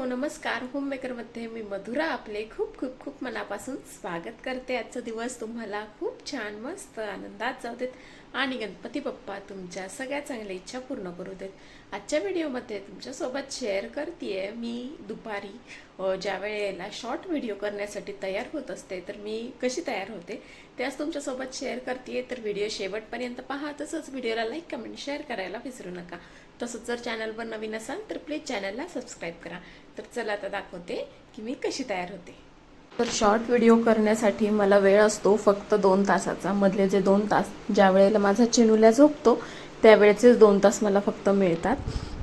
नमस्कार. होममेकरमध्ये मी मधुरा आपले खूप खूप खूप मनापासून स्वागत करते. आजचा दिवस तुम्हाला खूप छान मस्त आनंदात जाऊ देत आणि गणपती बाप्पा तुमच्या सगळ्या चांगल्या इच्छा पूर्ण करू देत. आजच्या व्हिडिओमध्ये तुमच्यासोबत शेअर करते मी दुपारी ज्या वेळेला शॉर्ट व्हिडिओ करण्यासाठी तयार होत असते तर मी कशी तयार होते ते आज तुमच्यासोबत शेअर करते. तर व्हिडिओ शेवटपर्यंत पहा. तसंच व्हिडिओला लाईक कमेंट शेअर करायला विसरू नका. तसंच जर चॅनलवर नवीन असाल तर प्लीज चॅनलला सबस्क्राईब करा. तर चला आता दाखवते की मी कशी तयार होते. तर शॉर्ट व्हिडिओ करण्यासाठी मला वेळ असतो फक्त 2 तासाचा. मधले जे 2 तास ज्या वेळेला माझा चिनुल्या झोपतो त्यावेळेचेच 2 तास मला फक्त मिळतात.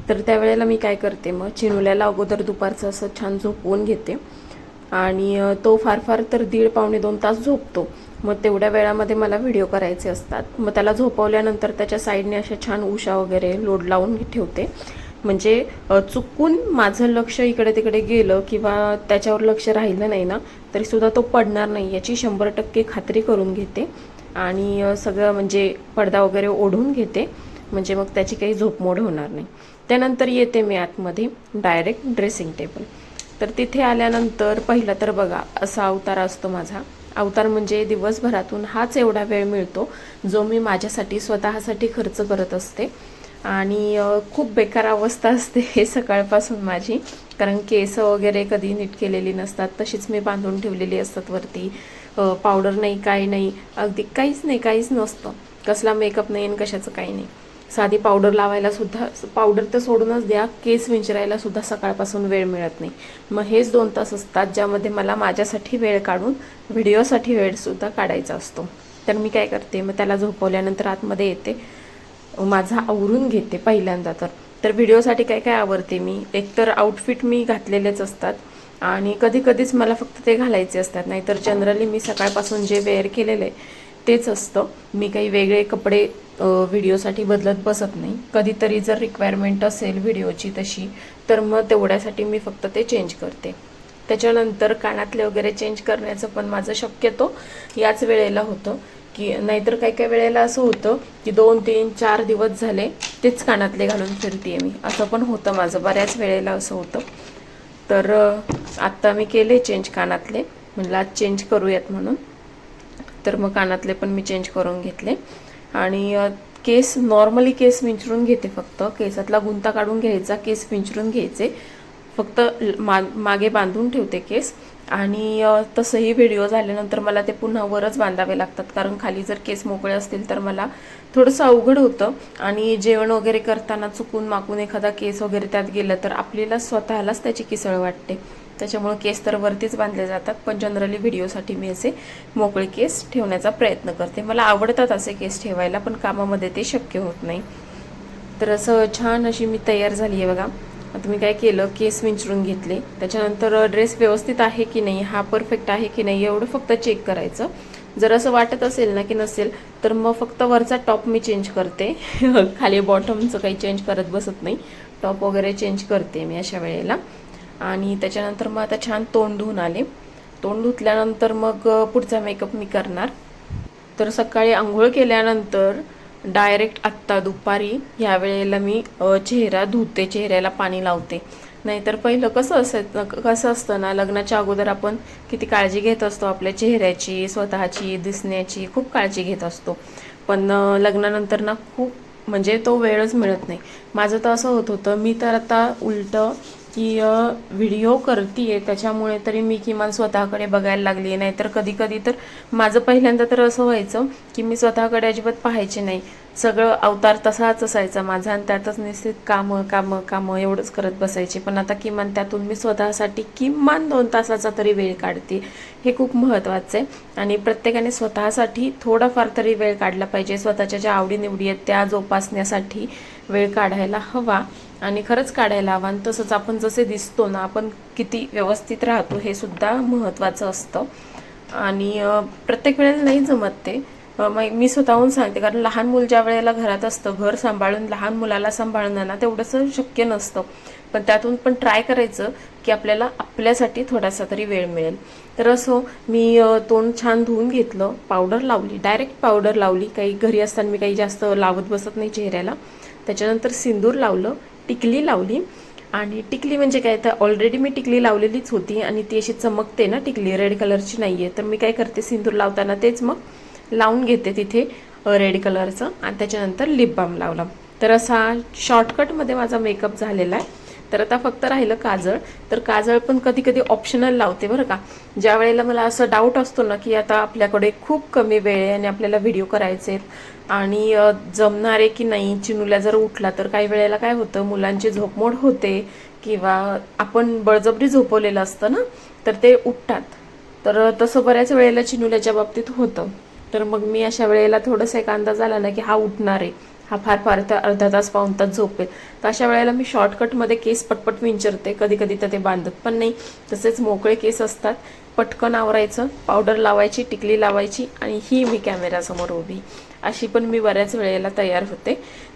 तर त्यावेळेला मी काय करते, मग चिनुल्याला अगोदर दुपारचं असं छान झोपवून घेते आणि तो फार फार तर 1.5-2 तास झोपतो. मग तेवढ्या वेळामध्ये मला व्हिडिओ करायचे असतात. मग त्याला झोपवल्यानंतर त्याच्या साईडने अशा छान उशा वगैरे लोड लावून ठेवते. म्हणजे चुकून माझं लक्ष इकडे तिकडे गेलं किंवा त्याच्यावर लक्ष राहिलं नाही ना तरीसुद्धा तो पडणार नाही याची 100% खात्री करून घेते. आणि सगळं म्हणजे पडदा वगैरे ओढून घेते, म्हणजे मग त्याची काही झोपमोड होणार नाही. त्यानंतर येते मी आतमध्ये डायरेक्ट ड्रेसिंग टेबल. तर तिथे आल्यानंतर पहिलं तर बघा असा अवतार असतो माझा. अवतार म्हणजे दिवसभरातून हाच एवढा वेळ मिळतो जो मी माझ्यासाठी स्वतःसाठी खर्च करत असते. आणि खूप बेकार अवस्था असते हे सकाळपासून माझी, कारण केस वगैरे कधी नीट केलेली नसतात, तशीच मी बांधून ठेवलेली असतात वरती. पावडर नाही, काही नाही, अगदी काहीच नसतं. कसला मेकअप नाही आणि कशाचं काही नाही. साधी पावडर लावायला सुद्धा, पावडर तर सोडूनच द्या, केस विंचरायला सुद्धा सकाळपासून वेळ मिळत नाही. मग हेच 2 तास असतात ज्यामध्ये मला माझ्यासाठी वेळ काढून व्हिडिओसाठी वेळसुद्धा काढायचा असतो. तर मी काय करते, मग त्याला झोपवल्यानंतर आतमध्ये येते, माझा आवरून घेते पहिल्यांदा. तर व्हिडिओसाठी काय काय आवरते मी, एकतर आउटफिट मी घातलेलेच असतात आणि कधी कधीच मला फक्त ते घालायचे असतात. नाहीतर जनरली मी सकाळपासून जे वेअर केलेलं आहे तेच असतं. मी काही वेगळे कपडे व्हिडिओसाठी बदलत बसत नाही. कधीतरी जर रिक्वायरमेंट असेल व्हिडिओची तशी तर मग तेवढ्यासाठी मी फक्त ते चेंज करते. त्याच्यानंतर कानातले वगैरे चेंज करण्याचं पण माझं शक्यतो याच वेळेला होतं, की नाहीतर काही काही वेळेला असं होतं की 2-3-4 दिवस झाले तेच कानातले घालून फिरते मी, असं पण होतं माझं. बऱ्याच वेळेला असं होतं. तर आत्ता मी केले चेंज कानातले, म्हणलं आज चेंज करूयात म्हणून. तर मग कानातले पण मी चेंज करून घेतले. आणि केस नॉर्मली केस विंचरून घेते, फक्त केसातला गुंता काढून घ्यायचा, केस विंचरून घ्यायचे, फक्त मागे बांधून ठेवते केस. आणि तसंही व्हिडिओ झाल्यानंतर मला ते पुन्हा वरच बांधावे लागतात, कारण खाली जर केस मोकळे असतील तर मला थोडंसं अवघड होतं. आणि जेवण वगैरे करताना चुकून माकून एखादा केस वगैरे त्यात गेलं तर आपल्याला स्वतःलाच त्याची किसळ वाटते. त्याच्यामुळे केस तर वरतीच बांधले जातात, पण जनरली व्हिडिओसाठी मी असे मोकळे केस ठेवण्याचा प्रयत्न करते. मला आवडतात असे केस ठेवायला, पण कामामध्ये ते शक्य होत नाही. तर असं छान अशी मी तयार झाली आहे बघा. आता मी काय केलं, केस विंचरून घेतले. त्याच्यानंतर ड्रेस व्यवस्थित आहे की नाही, हा परफेक्ट आहे की नाही एवढं फक्त चेक करायचं. जर असं वाटत असेल ना की नसेल तर मग फक्त वरचा टॉप मी चेंज करते खाली बॉटमचं काही चेंज करत बसत नाही. टॉप वगैरे चेंज करते मी अशा वेळेला. आणि त्याच्यानंतर मग आता छान तोंड धुवून आले. तोंड धुतल्यानंतर मग पुढचा मेकअप मी करणार. तर सकाळी आंघोळ केल्यानंतर डायरेक्ट आत्ता दुपारी ह्या वेळेला मी चेहरा धुते, चेहऱ्याला पाणी लावते. नाहीतर पहिलं कसं असतं ना, लग्नाच्या अगोदर आपण किती काळजी घेत असतो आपल्या चेहऱ्याची, स्वतःची, दिसण्याची खूप काळजी घेत असतो. पण लग्नानंतर ना खूप म्हणजे तो वेळच मिळत नाही. माझं तर असं होत होतं, मी तर आता उलटं की व्हिडिओ करते त्याच्यामुळे तरी मी किमान स्वतःकडे बघायला लागली. नाहीतर कधी कधी तर माझं पहिल्यांदा तर असं व्हायचं की मी स्वतःकडे अजिबात पाहायचे नाही. सगळं अवतार तसाच असायचा माझा आणि त्यातच निश्चित कामं कामं कामं एवढंच करत बसायचे. पण आता किमान त्यातून मी स्वतःसाठी किमान 2 तासाचा तरी वेळ काढते, हे खूप महत्त्वाचं आहे. आणि प्रत्येकाने स्वतःसाठी थोडाफार तरी वेळ काढला पाहिजे. स्वतःच्या ज्या आवडीनिवडी आहेत त्या जोपासण्यासाठी वेळ काढायला हवा आणि खरंच काढायला हवा. आणि तसंच आपण जसे दिसतो ना, आपण किती व्यवस्थित राहतो हे सुद्धा महत्त्वाचं असतं. आणि प्रत्येक वेळेला नाही जमत ते. मी स्वतःहून सांगते, कारण लहान मूल ज्या वेळेला घरात असतं, घर सांभाळून लहान मुलाला सांभाळणं ना तेवढंसं शक्य नसतं. पण त्यातून पण ट्राय करायचं की आपल्याला आपल्यासाठी थोडासा तरी वेळ मिळेल. तर असं मी तोंड छान धुवून घेतलं, पावडर लावली, डायरेक्ट पावडर लावली. काही घरी असताना मी काही जास्त लावत बसत नाही चेहऱ्याला. त्याच्यानंतर सिंदूर लावलं, टिकली लावली आणि टिकली म्हणजे काय, तर ऑलरेडी मी टिकली लावलेलीच होती आणि ती अशी चमकते ना टिकली, रेड कलरची नाही आहे. तर मी काय करते, सिंदूर लावताना तेच मग लावून घेते तिथे रेड कलरचं आणि त्याच्यानंतर लिप बाम लावला. तर असा शॉर्टकटमध्ये माझा मेकअप झालेला आहे. तर आता फक्त राहिलं काजळ. तर काजळ पण कधी कधी ऑप्शनल लावते बरं का. ज्या वेळेला मला असं डाऊट असतो ना की आता आपल्याकडे खूप कमी वेळ आहे आणि आपल्याला व्हिडिओ करायचे आणि जमणार आहे की नाही, चिनुल्या जर उठला तर काही वेळेला काय होतं, मुलांची झोपमोड होते किंवा आपण बळजबरी झोपवलेलं असतं ना, तर ते उठतात. तर तसं बऱ्याच वेळेला चिनुल्याच्या बाबतीत होतं. तर मग मी अशा वेळेला थोडंसं एक अंदाज आला ना की हा उठणार आहे, हा फार फार तर अर्धा तास पाऊण तास झोपेल, तर अशा वेळेला मी शॉर्टकटमध्ये केस पटपट विंचरते. कधी कधी तर ते बांधत पण नाही, तसेच मोकळे केस असतात, पटकन आवरायचं, पावडर लावायची, टिकली लावायची आणि ही मी कॅमेऱ्यासमोर उभी. अशी पण मी बऱ्याच वेळेला तयार होते.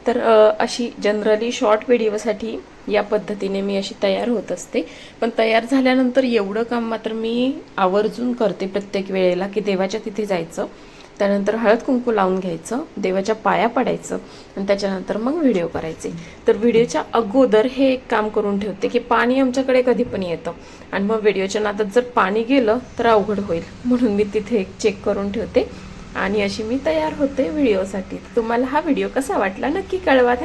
तर अशी जनरली शॉर्ट व्हिडिओसाठी या पद्धतीने मी अशी तयार होत असते. पण तयार झाल्यानंतर एवढं काम मात्र मी आवर्जून करते प्रत्येक वेळेला की देवाच्या तिथे जायचं, त्यानंतर हळद कुंकू लावून घ्यायचं, देवाच्या पाया पडायचं आणि त्याच्यानंतर मग व्हिडिओ करायचे. तर व्हिडिओच्या अगोदर हे एक काम करून ठेवते की पाणी आमच्याकडे कधी पण येतं आणि मग व्हिडिओच्या नादात जर पाणी गेलं तर अवघड होईल, म्हणून मी तिथे एक चेक करून ठेवते आणि अशी मी तयार होते व्हिडिओसाठी. तुम्हाला हा व्हिडिओ कसा वाटला नक्की कळवा.